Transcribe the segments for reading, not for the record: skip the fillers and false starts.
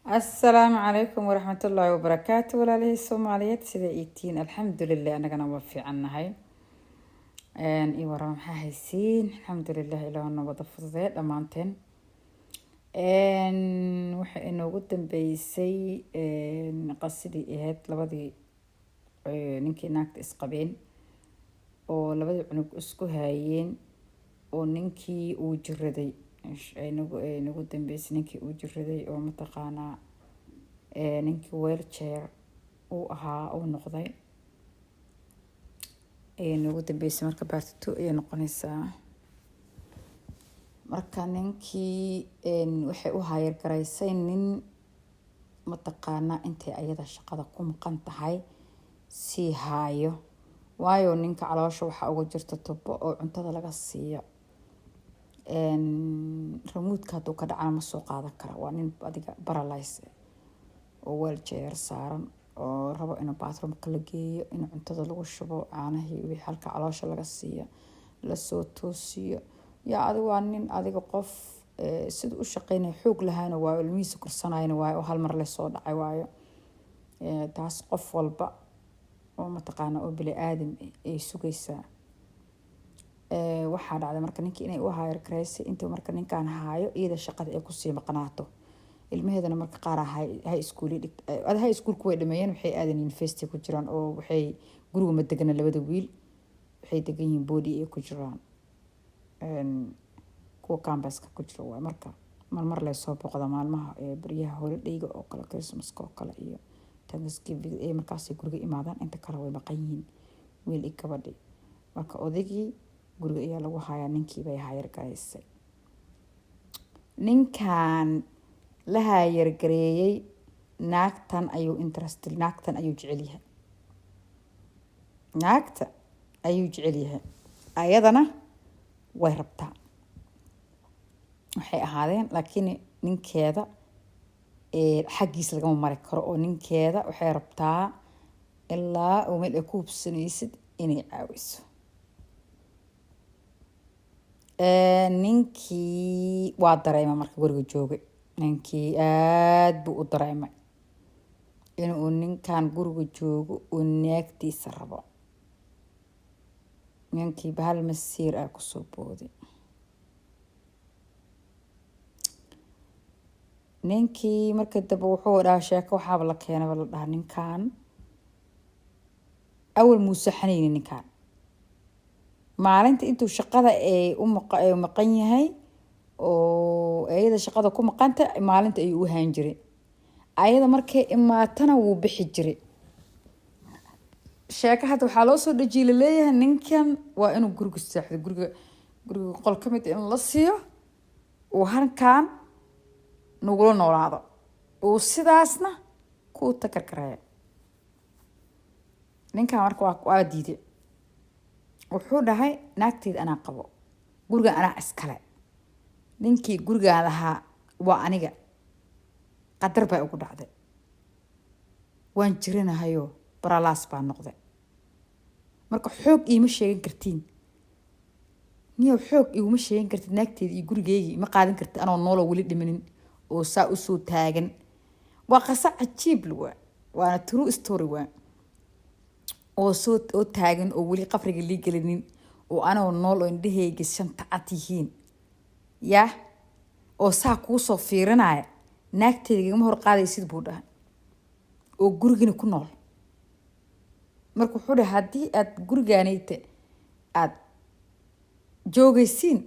السلام عليكم ورحمة الله وبركاته ولا له الصوماليات سيدا إيتين الحمد لله أنا قنا وفي عنا هاي إي ورام حاسين الحمد لله إله أنه وضف ذات أمانتين إنه قدام بيسي قصدي إيهات لبدي نينكي ناكت إسقابين oo labada cunug isku haayeen oo ninkii uu jiraday nagu dambeysay ninkii uu jiraday oo mataqaanaa ninkii wheelchair uu ahaa uu noqday nagu dambeysay marka baartito ayay noqonaysaa marka ninkii waxay u hayar garaysay nin mataqaanaa intay ayada shaqada ku maqan tahay sii haayo waayo ninka caloosha waxa ugu jirta tubo oo cuntada laga siiyo ramuudka haduu ka dhacana ma soo qaadan kara waa nin adiga paralyze oo wheelchair saaran oo rabo inuu bathroom kala geeyo in cuntada lagu shubo caanahii wixii halka caloosha laga siiyo la soo toosiyo yaa adiga waa nin adiga qof sida u shaqeynay xoog lahaana waa ilmihiisa korsanayna waa oo hal mar la soo dhacay waayo taas qof walba oo mataqaana oo bili aadam ay sugaysaa waxaa dhacday marka ninkii inay u hayr gareysay intuu marka ninkan haayo iyada shaqada ay ku sii maqnaato ilmaheedana marka qaar high school ku way dhameeyeen waxay aadan university ku jiraan oo waxay guriga ma degana labada wiil waxay degan yihiin body ay ku jiraan kuwa campuska ku jira waa marka mar la soo boqdo maalmaha bariyaha holiday-ga oo kale Christmas oo kale iyo Thanksgiving ee markaas guriga imaadaan inta kale way maqan yihiin wiil iyo gabadhi marka odaygii guriga ayaa lagu hayaa ninkii bay hayar gareysay ninkan la hayar gareeyay naagtan ayuu jecel yahay naagta ayuu jecel yahay ayadana way rabtaa waxay ahaadeen laakiin ninkeeda xagiis lagama mari karo oo ninkeeda waxay rabtaa ilaa uu meel ay ku hubsanaysid inay caawiso ninkii waa dareemay marka guriga joogay ninkii aad buu u dareemay inuu ninkan guriga joogo oo naagtiisa rabo ninkii bahal masiir ah kusoo booday ninkii marka daba wuxuu dhahaa sheeko waxaaba la keenay la dhahaa ninkan awal muuse xaniini ninkan maalinta intuu shaqada u maqan yahay oo ayada shaqada ku maqanta maalinta ayuu u haan jiray ayada markay imaatana wuu bixi jiray sheeko hadda waxaa loo soo dhajiila leeyahay ninkan waa inuu guriga seexdo guriga qol ka mid in la siiyo uu halkan nugula noolaado uu sidaasna ku takarkareeyo ninkan marka waa diiday wuxuu dhahay naagteed anaa qabo guriga anaa iskale ninkii gurigaan lahaa waa aniga qadar baa ugu dhacday waan jiranahayo baralaas baa noqday marka xoog iima sheegan kartiin niyo xoog iima sheegan kartid naagteed iyo gurigeygii ma qaadan kartid anoo noolo weli dhimanin oo saa u soo taagan waa qasa cajiib waa waana true story waa oo taagan oo weli qafriga lii gelinin oo anoo nool oo indhahayga shanta cad yihiin yaa oo saa kuu soo fiirinaya naagteeda igama hor qaadaysid buu dhahay oo gurigina ku nool marka wuxuu dhahay haddii aad gurigaanayta aad joogaysiin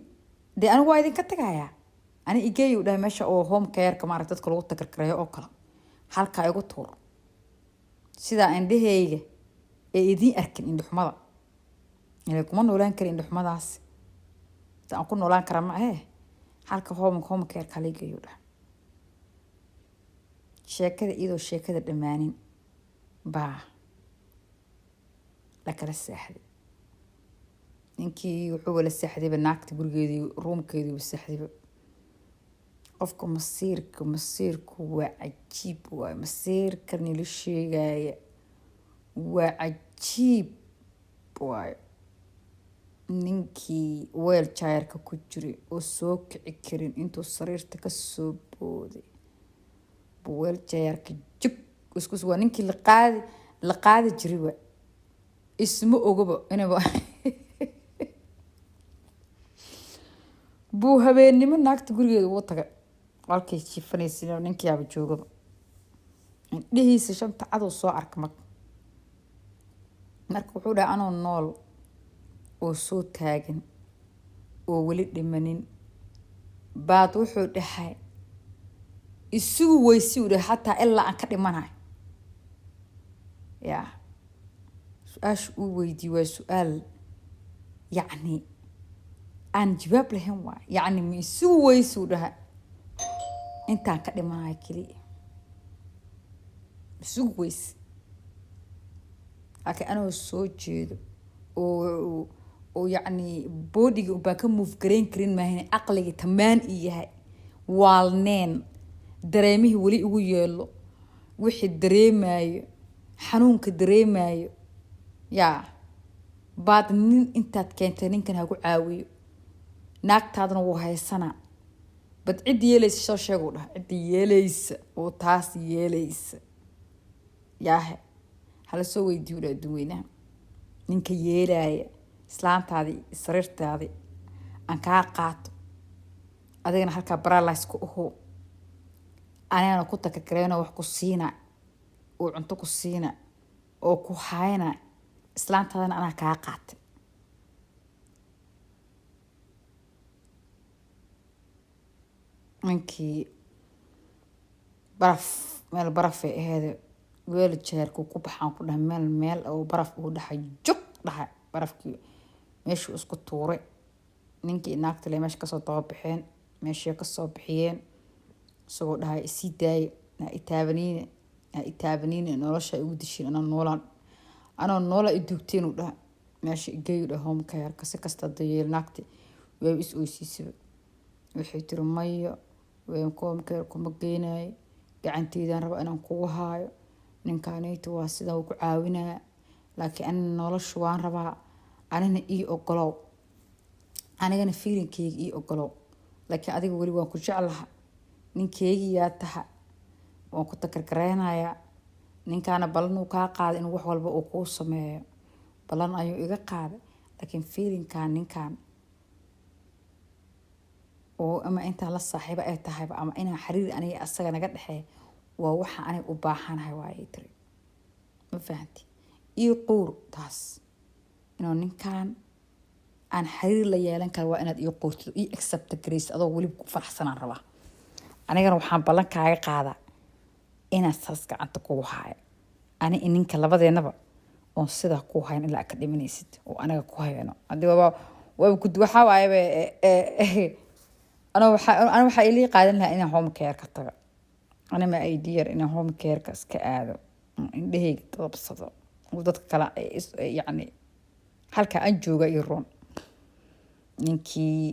dee anigu waa idinka tagayaa ani igeeyu dhahay meesha oo home care-ka maaragta dadka lagu takarkareeyo oo kale halkaa igu tuur sidaa indhahayga ee idiin arkin indhuxumada inay kuma noolaan karin indhuxumadaas aan ku noolaan kara ma ahe halka home care-ka la igeeyu dhahay sheekada iyadoo sheekada dhammaanin baa la kala seexday ninkii wuxuu wala seexdayba naagta gurigeedii ruumkeediiba seexdayba qofka masiirku waa cajiib waay masiirka nila sheegaya waa cajiib waay ninkii wheelchair-ka ku jiray oo soo kici karin intuu sariirta ka soo booday بويل جيرك جب اسكو waa ninkii la qaadi jiray waa isma ogaba inaba buu habeenimo naagta gurigeeda ugu tagay halkay jiifanaysay ninkii aba joogaba dhihiisa shanta cad oo soo arka marka wuxuu dhahay anoo nool oo soo taagan oo weli dhimanin baad wuxuu dhahay isugu weysi u dhahay xataa ilaa aan ka dhimanahay يا سؤال ويدي وسؤال يعني عن جواب لهم يعني مسوي سودها انت كده معاي كلي سويس لكن انا سوجد ويعني بودي وباكم مفكرين كرين ما هنا عقلي تمان اياه والنين دريمه ولي ugu yeelo wixii dareemayo xanuunka dareemayo yaa baad nin intaad keentay ninkan hagu caawiyo naagtaadna wuu haysanaa bad cid yeelaysa soo sheego dhaha cid yeelaysa oo taas yeelaysa yaa hala soo weydiiyo dadweynaha ninka yeelaya islaantaadii sariirtaadii aan kaa qaato adigana halka paralyze ku aho anana ku takakreeno wax ku siina oo cunto ku siina oo ku hayna islaantaadana ana kaa qaatay ninkii baraf meel baraf ay ahayd weel jeerku ku baxaan ku dhahay meel oo baraf uu dhaxay jug dhahay barafkii meeshuu isku tuuray ninkii naagta le meesha ka soo doobaxeen meeshii ka soo bixiyeen isagoo dhahay isii daay na itaabaniina nolosha ugu dishin ana noola idugteen u dhahay meesha geeyo dhahay home care kasi kasta dayeel naagti way is oysiisay waxay tiri mayo way home care kuma geenay gacanteedaan raba inaan kugu haayo ninkaanaytu waa sida uu ku caawinaa laakiin ana nolosha waan rabaa anina ii ogolow anigana feelingkeyga ii ogolow laakiin adiga weli waan ku jeclahay ninkeygi yaa tahay waan ku takarkareynayaa ninkaana balan uu kaa qaaday in wax walba uu kuu sameeyo balan ayuu iga qaaday laakiin feelingkaan ninkaan oo ama intaan la saaxiibo ay tahayba ama inaan xiriir aniga asaga naga dhexeeyo waa waxa aniga u baahanahay waayay tiri ma fahanti ii quur taas inuu ninkaan aan xiriir la yeelan karo waa inaad ii quurto ii accept grace adoo weli ku faraxsanaan rabaa anigana waxaan ballan kaaga qaadaa inaad saas gacanta kugu haayo ani ninka labadeenaba oon sidaa ku hayn ilaa ka dhimanaysid oo anaga ku hayno hadii waa ku waxa waaye ana waxa ilii qaadan lahaa inaan home care ka tago ana ma idea inaan home care ka iska aado indhahayga dabsado oo dadka kale yani halka aan jooga iyo roon ninkii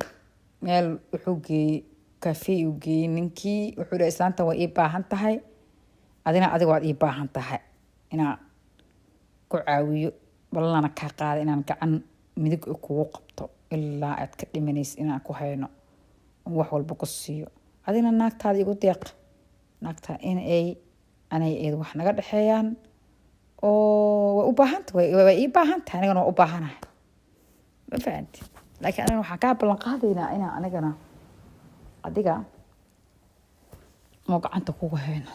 meel wuxuu geeyay cafe uu geeyay ninkii wuxuu dhahay islaanta waa ii baahan tahay adiga waad ii baahan tahay inaan ku caawiyo balana ka qaado inaan gacan midig kugu qabto ilaa aad ka dhimanaysid inaan ku hayno wax walba ku siiyo adina naagtaada igu deeq naagta in ay anay wax naga dhaxeeyaan oo waa u baahan tahay waa ii baahan tahay anigana waa u baahanahay ma fahanti laakiin anigana waxaan kaa ballan qaadaynaa inaan anigana adiga ma gacanta kugu hayno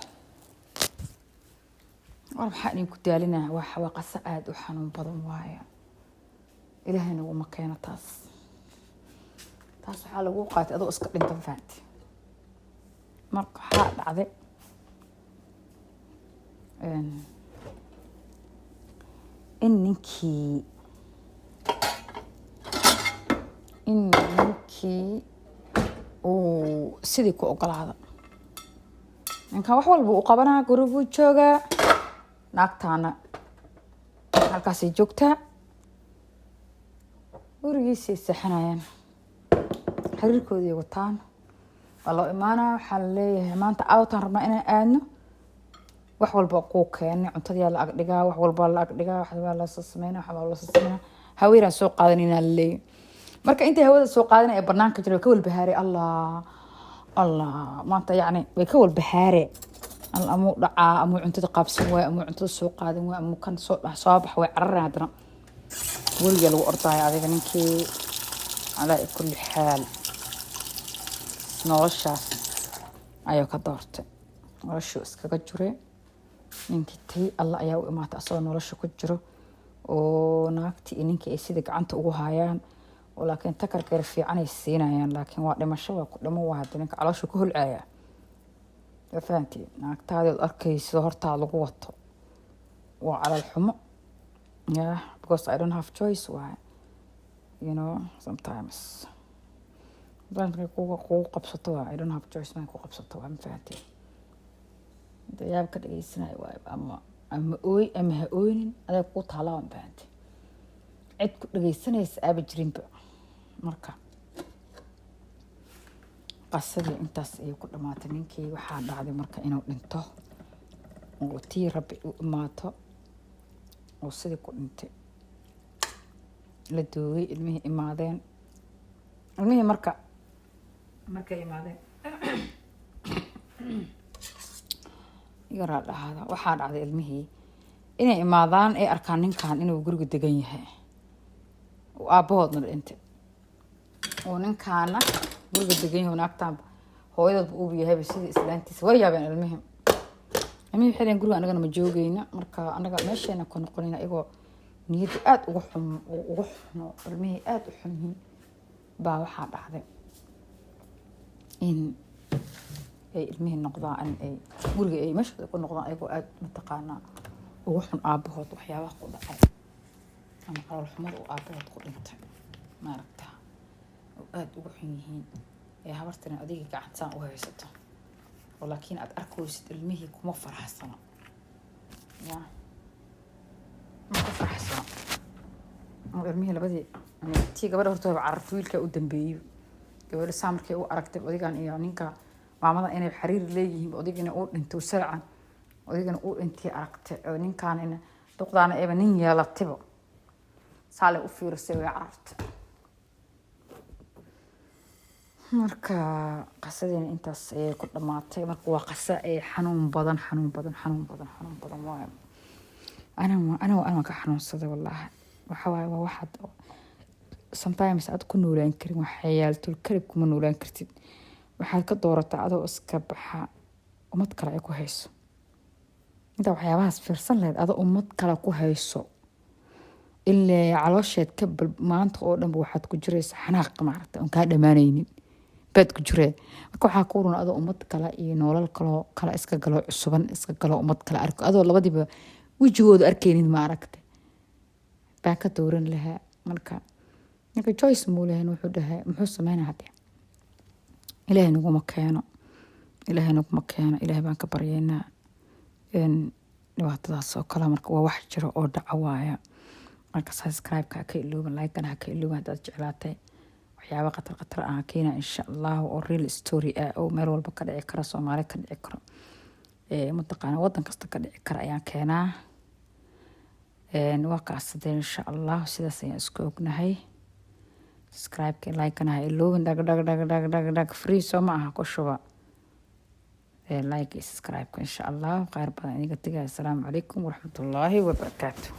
waxaan idinku daalinaa waa qasa aad u xanuun badan waaye ilaahayna uma keeno taas waxaa lagu qaatay adoo iska dhintan fahanti marka waxaa dhacday in ninkii uu sidii ku ogolaada ninkan wax walba uu qabanaa guriguu joogaa naagtaana halkaasay joogtaa gurigiisay seexanayaan xiriirkoodii wataan waa loo imaanaa waxaa la leeyahay maanta awtaan rabnaa inaan aadno wax walba kuu keenay cuntadii la agdhigaa wax walba la agdhigaa wax walba la sameynaa wax walba la sameynaa haweenaan soo qaadanayna la leeyahay marka intay hawada soo qaadanay ee banaanka jiray ka walbahaarey allah maanta yani way ka walbahaarey الأمو دعاء أمو أنت تقابسون وأمو أنت السوق قادم وأمو كان صابح وعرر هذا ولي لو أرضاي هذا كنكي على كل حال نوشة أيوة كدارت noloshu iskaga jure ninkii tay alla ayaa u imaatay asoo nolosha ku jiro oo naagtii ninkii ay sida gacanta ugu hayaan oo laakiin takarkeer fiican ay siinayaan laakiin waa dhimasho waa ku dhimo waa hadda ninka caloosha ku hulcaya fahantii naagtaada arkayso hortaada lagu wato waa calal xumo yeah because I don't have choice why you know sometimes dadka ku qabsato waa I don't have choice man ku qabsato waa fahantii dayaab ka dhageysanay waay ama ha ooynin aday ku taalaan baad cid ku dhageysanaysa aaba jirinba marka qasadii intaas ay ku dhamaatay ninkii waxaa dhacday marka inuu dhinto oo tii rabbi u imaato oo sidii ku dhintay la doogay ilmihii imaadeen ilmihii markay imaadeen yaraa dhahada waxaa dhacday ilmihii inay imaadaan ay arkaan ninkan inuu guriga degan yahay oo aabahoodna dhintay oo ninkaana guriga degan yahay naagtaan hooyadood uu yahay sidii islaantiisa way yaabeen ilmihii xireen guriga anagana ma joogayna marka anaga meesheena ku noqonayna iyagoo niyada aad ugu xuno ilmihii aad u xunyiin baa waxaa dhacday in ay ilmihii noqdaan ay guriga ay meesha ku noqdaan ayagoo aad mataqaanaa ugu xun aabahood waxyaabaha ku dhacay ama qalal xumada uu aabahood ku dhintay maaragtaa oo aad ugu xun yihiin ee habartana adigii gacantaan u haysato oo laakiin aad arkaysid ilmihii kuma faraxsana ya ma ku faraxsana oo ilmihii labadii tii gabadha horta cararta wiilka u dambeeyay gabadha saamarkay u aragtay odigan iyo ninka maamada inay xiriir leeyihiin odigina uu dhinto sarcan odigina uu intii aragtay oo ninkaan in duqdaana eeba nin yeelatibo saale u fiirsay way carartay marka qasadina intaas ay ku dhamaatay marka waa qasa ay xanuun badan waa ana ka xanuunsaday wallahi waxa waay waa waxad sometimes aad ku noolaan karin waxyaaltul kalib kuma noolaan kartid waxaad ka doorataa adoo iska baxa umad kale ay ku hayso inta waxyaabahaas fiirsan lahayd adoo umad kale ku hayso ilaa caloosheed ka maanta oo dhan waxaad ku jiraysaa xanaaq maaragtay oon kaa dhamaanaynin baad ku jiree marka waxaa ku run adoo umad kale iyo nolol kale iska galo cusuban iska galo umad kale arko adoo labadiiba wejigooda arkaynin maaragtay baan ka dooran lahaa marka ninka Joyce Muulahan wuxuu dhahay muxuu sameynaa hadda ilaahay naguma keeno ilaahay baan ka baryaynaa in dhibaatadaas oo kale marka waa wax jiro oo dhaca waaya marka subscribe-ka ka ilooban like-kana ka ilooban haddaad jeclaatay waxyaaba qatar ah keena insha Allah oo real story ah oo meel walba ka dhici kara Soomaali ka dhici karo mataqaana wadan kasta ka dhici kara ayaan keenaa waa kaasdeen insha Allah sidaas ayaan isku ognahay subscribe-ka like-kana ha ilooban dhag free soo ma aha ku shuba like subscribe-ka insha Allah qaar badan idiga tagay. Assalaamu calaykum waraxmatullaahi wabarakaatuh.